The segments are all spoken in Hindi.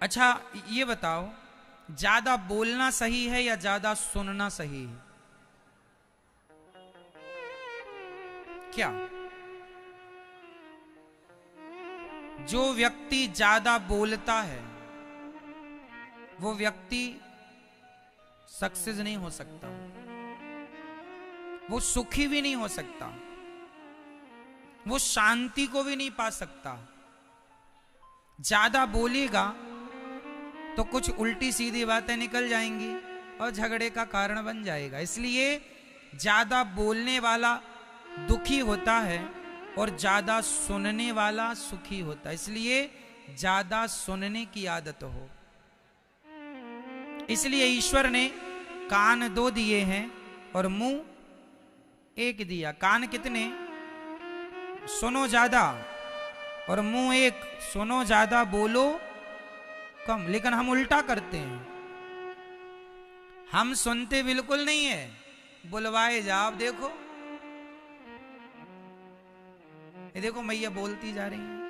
अच्छा ये बताओ, ज्यादा बोलना सही है या ज्यादा सुनना सही है? क्या जो व्यक्ति ज्यादा बोलता है वो व्यक्ति सक्सेस नहीं हो सकता, वो सुखी भी नहीं हो सकता, वो शांति को भी नहीं पा सकता। ज्यादा बोलेगा तो कुछ उल्टी सीधी बातें निकल जाएंगी और झगड़े का कारण बन जाएगा। इसलिए ज्यादा बोलने वाला दुखी होता है और ज्यादा सुनने वाला सुखी होता है। इसलिए ज्यादा सुनने की आदत हो। इसलिए ईश्वर ने कान 2 दिए हैं और मुंह 1 दिया। कान कितने? सुनो ज्यादा, और मुंह 1। सुनो ज्यादा, बोलो कम। लेकिन हम उल्टा करते हैं, हम सुनते बिल्कुल नहीं है, बुलवाए जाओ। देखो ये देखो मैया बोलती जा रही है।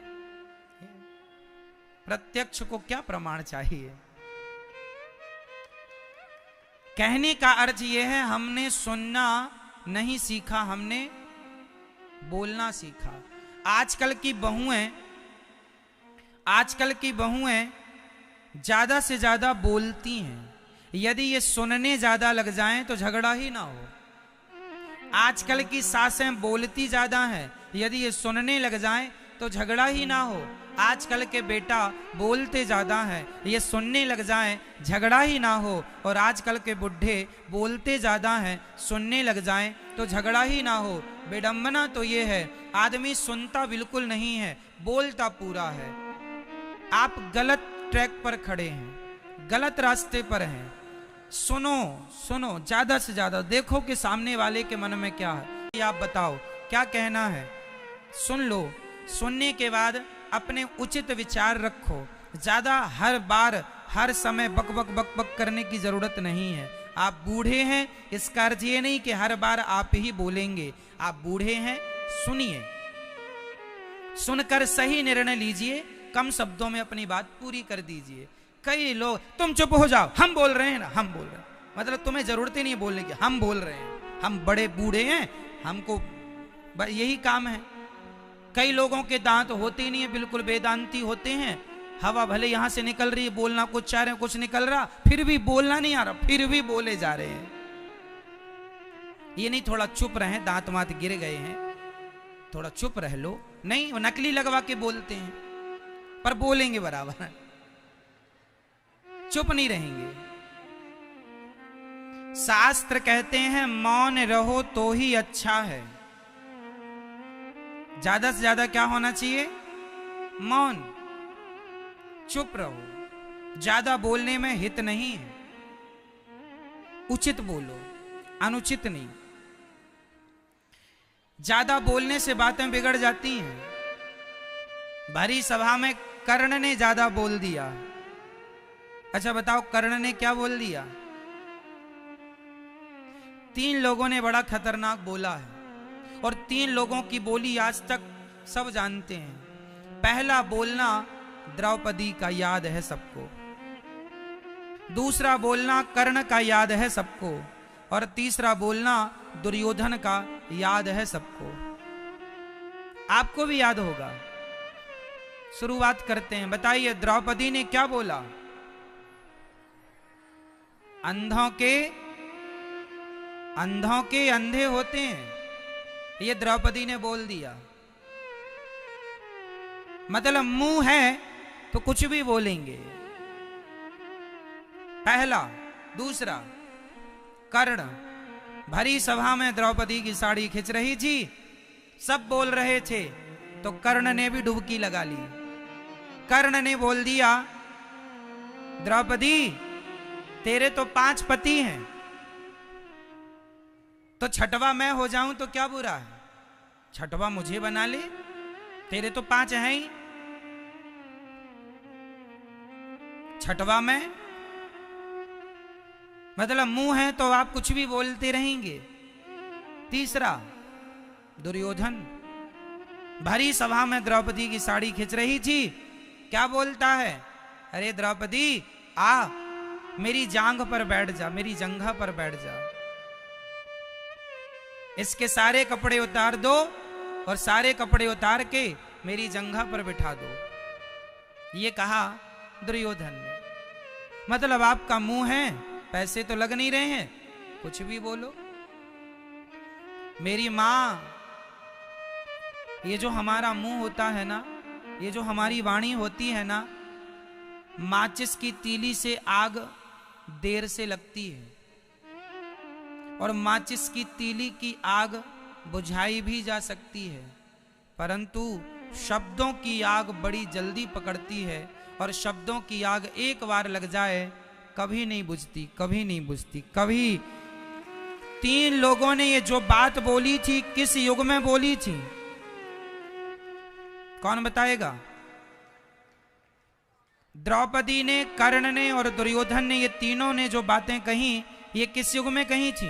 प्रत्यक्ष को क्या प्रमाण चाहिए? कहने का अर्थ यह है हमने सुनना नहीं सीखा, हमने बोलना सीखा। आजकल की बहुएं ज्यादा से ज्यादा बोलती हैं। यदि ये सुनने ज्यादा लग जाएं तो झगड़ा ही ना हो। आजकल की सासें बोलती ज्यादा हैं, यदि ये सुनने लग जाएं तो झगड़ा ही ना हो। आजकल के बेटा बोलते ज्यादा हैं, ये सुनने लग जाएं झगड़ा ही ना हो। और आजकल के बुढ़े बोलते ज्यादा हैं, सुनने लग जाएं तो झगड़ा ही ना हो। विडंबना तो ये है आदमी सुनता बिल्कुल नहीं है, बोलता पूरा है। आप गलत ट्रैक पर खड़े हैं, गलत रास्ते पर हैं। सुनो सुनो ज्यादा से ज्यादा, देखो कि सामने वाले के मन में क्या है। आप बताओ क्या कहना है, सुन लो। सुनने के बाद अपने उचित विचार रखो। ज्यादा हर बार हर समय बक बक बक बक करने की जरूरत नहीं है। आप बूढ़े हैं, इसका अर्थ ये नहीं कि हर बार आप ही बोलेंगे। आप बूढ़े हैं, सुनिए, सुनकर सही निर्णय लीजिए, कम शब्दों में अपनी बात पूरी कर दीजिए। कई लोग तुम चुप हो जाओ, हम बोल रहे हैं ना, हम बोल रहे हैं, मतलब तुम्हें जरूरत ही नहीं बोलने की, हम बोल रहे हैं, हम बड़े बूढ़े हैं, हमको यही काम है। कई लोगों के दांत होते ही नहीं है, बिल्कुल वेदांती होते हैं। हवा भले यहां से निकल रही है, बोलना कुछ चाह रहे हैं, कुछ निकल रहा, फिर भी बोलना नहीं आ रहा, फिर भी बोले जा रहे हैं। ये नहीं थोड़ा चुप रहे, दांत मात गिर गए हैं, थोड़ा चुप रह लो। नहीं, वो नकली लगवा के बोलते हैं, पर बोलेंगे बराबर, चुप नहीं रहेंगे। शास्त्र कहते हैं मौन रहो तो ही अच्छा है। ज्यादा से ज्यादा क्या होना चाहिए? मौन, चुप रहो। ज्यादा बोलने में हित नहीं है, उचित बोलो, अनुचित नहीं। ज्यादा बोलने से बातें बिगड़ जाती हैं। भरी सभा में कर्ण ने ज्यादा बोल दिया। अच्छा बताओ कर्ण ने क्या बोल दिया? 3 लोगों ने बड़ा खतरनाक बोला है, और 3 लोगों की बोली आज तक सब जानते हैं। पहला बोलना द्रौपदी का याद है सबको, दूसरा बोलना कर्ण का याद है सबको, और तीसरा बोलना दुर्योधन का याद है सबको। आपको भी याद होगा। शुरुआत करते हैं, बताइए द्रौपदी ने क्या बोला? अंधों के अंधे होते हैं, ये द्रौपदी ने बोल दिया। मतलब मुंह है तो कुछ भी बोलेंगे। पहला। दूसरा, कर्ण भरी सभा में द्रौपदी की साड़ी खींच रही थी, सब बोल रहे थे, तो कर्ण ने भी डुबकी लगा ली। कर्ण ने बोल दिया द्रौपदी तेरे तो 5 पति हैं, तो छठवा मैं हो जाऊं तो क्या बुरा है? छठवा मुझे बना ले, तेरे तो 5 हैं ही, छठवा मैं। मतलब मुंह है तो आप कुछ भी बोलते रहेंगे। तीसरा, दुर्योधन भरी सभा में द्रौपदी की साड़ी खींच रही थी, क्या बोलता है? अरे द्रौपदी आ, मेरी जांघ पर बैठ जा, मेरी जंघा पर बैठ जा, इसके सारे कपड़े उतार दो और सारे कपड़े उतार के मेरी जंघा पर बिठा दो। ये कहा दुर्योधन ने। मतलब आपका मुंह है, पैसे तो लग नहीं रहे हैं, कुछ भी बोलो। मेरी मां, ये जो हमारा मुंह होता है ना, ये जो हमारी वाणी होती है ना, माचिस की तीली से आग देर से लगती है और माचिस की तीली की आग बुझाई भी जा सकती है, परंतु शब्दों की आग बड़ी जल्दी पकड़ती है और शब्दों की आग एक बार लग जाए कभी नहीं बुझती, कभी नहीं बुझती, कभी। 3 लोगों ने ये जो बात बोली थी किस युग में बोली थी, कौन बताएगा? द्रौपदी ने, कर्ण ने और दुर्योधन ने, ये तीनों ने जो बातें कही ये किस युग में कही थी?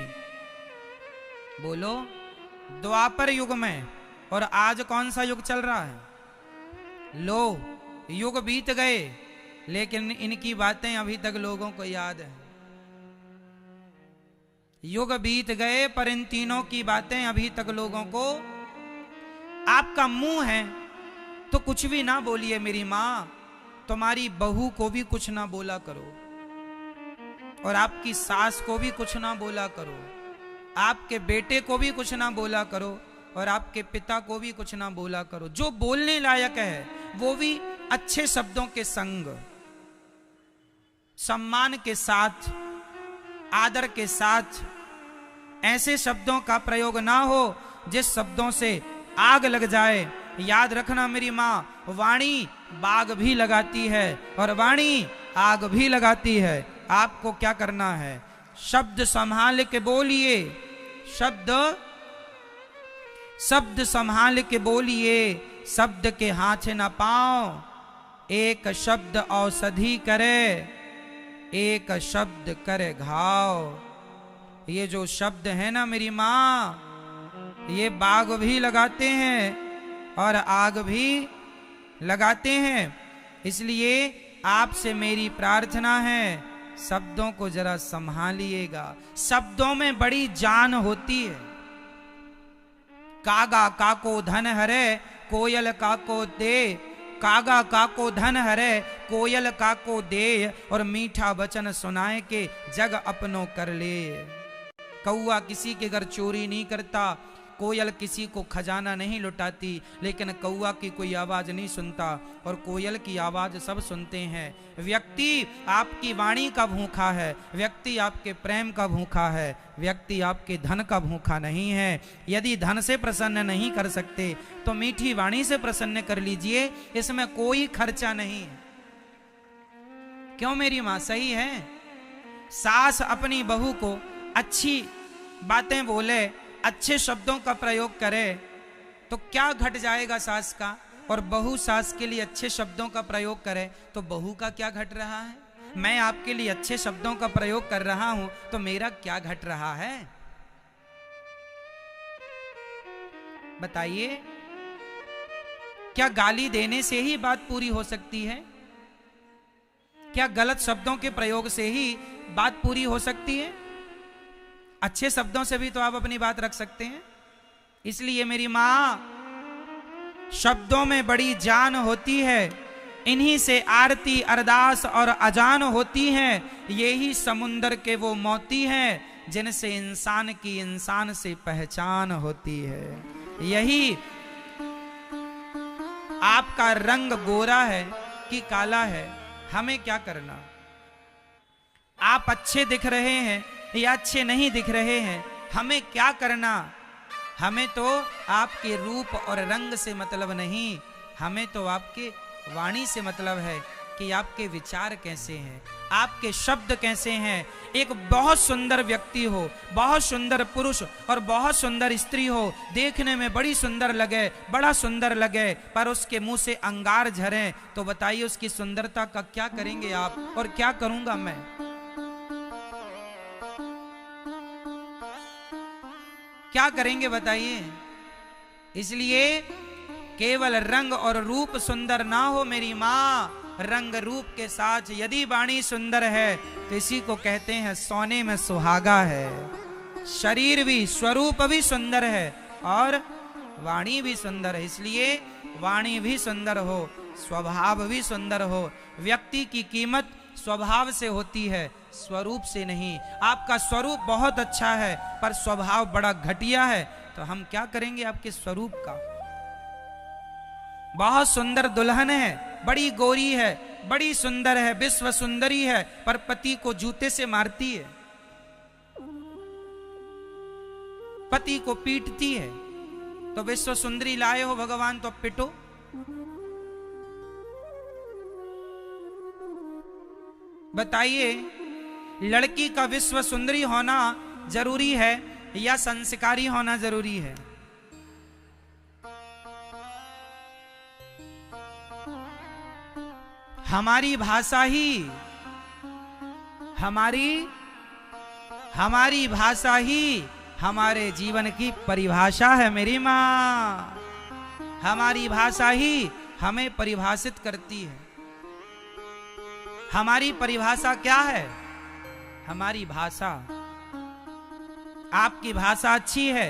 बोलो। द्वापर युग में। और आज कौन सा युग चल रहा है? लो, युग बीत गए लेकिन इनकी बातें अभी तक लोगों को याद है। युग बीत गए पर इन तीनों की बातें अभी तक लोगों को। आपका मुंह है तो कुछ भी ना बोलिए मेरी मां, तुम्हारी बहू को भी कुछ ना बोला करो और आपकी सास को भी कुछ ना बोला करो, आपके बेटे को भी कुछ ना बोला करो और आपके पिता को भी कुछ ना बोला करो। जो बोलने लायक है वो भी अच्छे शब्दों के संग, सम्मान के साथ, आदर के साथ। ऐसे शब्दों का प्रयोग ना हो जिस शब्दों से आग लग जाए। याद रखना मेरी मां, वाणी बाग भी लगाती है और वाणी आग भी लगाती है। आपको क्या करना है? शब्द संभाल के बोलिए, शब्द संभाल के बोलिए, शब्द के हाथ न पाओ। एक शब्द औषधि करे, एक शब्द करे घाव। ये जो शब्द है ना मेरी मां, ये बाग भी लगाते हैं और आग भी लगाते हैं। इसलिए आपसे मेरी प्रार्थना है, शब्दों को जरा संभालिएगा। शब्दों में बड़ी जान होती है। कागा काको धन हरे, कोयल काको दे। कागा काको धन हरे, कोयल काको दे। और मीठा वचन सुनाए के जग अपनों कर ले। कौआ किसी के घर चोरी नहीं करता, कोयल किसी को खजाना नहीं लुटाती, लेकिन कौआ की कोई आवाज नहीं सुनता और कोयल की आवाज सब सुनते हैं। व्यक्ति आपकी वाणी का भूखा है, व्यक्ति आपके प्रेम का भूखा है, व्यक्ति आपके धन का भूखा नहीं है। यदि धन से प्रसन्न नहीं कर सकते तो मीठी वाणी से प्रसन्न कर लीजिए, इसमें कोई खर्चा नहीं है। क्यों मेरी मां? सही है। सास अपनी बहू को अच्छी बातें बोले, अच्छे शब्दों का प्रयोग करे तो क्या घट जाएगा सास का, और बहू सास के लिए अच्छे शब्दों का प्रयोग करे तो बहू का क्या घट रहा है? मैं आपके लिए अच्छे शब्दों का प्रयोग कर रहा हूं तो मेरा क्या घट रहा है? बताइए। क्या गाली देने से ही बात पूरी हो सकती है? क्या गलत शब्दों के प्रयोग से ही बात पूरी हो सकती है? अच्छे शब्दों से भी तो आप अपनी बात रख सकते हैं। इसलिए मेरी मां, शब्दों में बड़ी जान होती है, इन्हीं से आरती अरदास और अजान होती हैं। यही समुंदर के वो मोती हैं जिनसे इंसान की इंसान से पहचान होती है। यही आपका रंग गोरा है कि काला है, हमें क्या करना? आप अच्छे दिख रहे हैं या अच्छे नहीं दिख रहे हैं, हमें क्या करना? हमें तो आपके रूप और रंग से मतलब नहीं, हमें तो आपके वाणी से मतलब है कि आपके विचार कैसे हैं, आपके शब्द कैसे हैं। एक बहुत सुंदर व्यक्ति हो, बहुत सुंदर पुरुष और बहुत सुंदर स्त्री हो, देखने में बड़ी सुंदर लगे, बड़ा सुंदर लगे, पर उसके मुंह से अंगार झरे तो बताइए उसकी सुंदरता का क्या करेंगे आप और क्या करूंगा मैं? क्या करेंगे बताइए? इसलिए केवल रंग और रूप सुंदर ना हो मेरी माँ, रंग रूप के साथ यदि वाणी सुंदर है तो इसी को कहते हैं सोने में सुहागा है। शरीर भी, स्वरूप भी सुंदर है और वाणी भी सुंदर है, इसलिए वाणी भी सुंदर हो, स्वभाव भी सुंदर हो। व्यक्ति की कीमत स्वभाव से होती है, स्वरूप से नहीं। आपका स्वरूप बहुत अच्छा है पर स्वभाव बड़ा घटिया है, तो हम क्या करेंगे आपके स्वरूप का। बहुत सुंदर दुल्हन है, बड़ी गोरी है, बड़ी सुंदर है, विश्व सुंदरी है, पर पति को जूते से मारती है, पति को पीटती है, तो विश्व सुंदरी लाए हो भगवान तो पिटो। बताइए, लड़की का विश्व सुंदरी होना जरूरी है या संस्कारी होना जरूरी है? हमारी भाषा ही हमारी भाषा ही हमारे जीवन की परिभाषा है मेरी मां। हमारी भाषा ही हमें परिभाषित करती है। हमारी परिभाषा क्या है? हमारी भाषा। आपकी भाषा अच्छी है,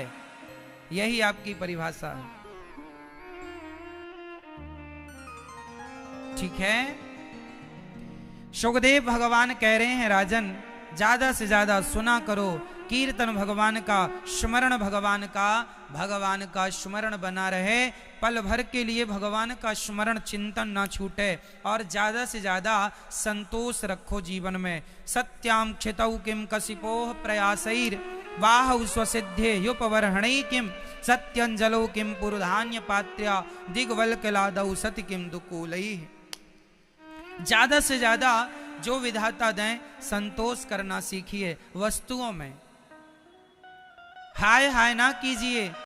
यही आपकी परिभाषा है। ठीक है। सुखदेव भगवान कह रहे हैं, राजन ज्यादा से ज्यादा सुना करो, कीर्तन भगवान का, स्मरण भगवान का स्मरण बना रहे, पल भर के लिए भगवान का स्मरण चिंतन ना छूटे, और ज्यादा से ज्यादा संतोष रखो जीवन में। सत्याम क्षितौ किम कशिपोह प्रयासैर बाहु स्वसिद्धे युपवर्हणै किम सत्यंजलो किम पुरुधान्य पात्र्या दिग्वल्कलादौ सति किम दुकूलैः। ज्यादा से ज्यादा जो विधाता दें संतोष करना सीखिए वस्तुओं में। हाय हाय ना कीजिए,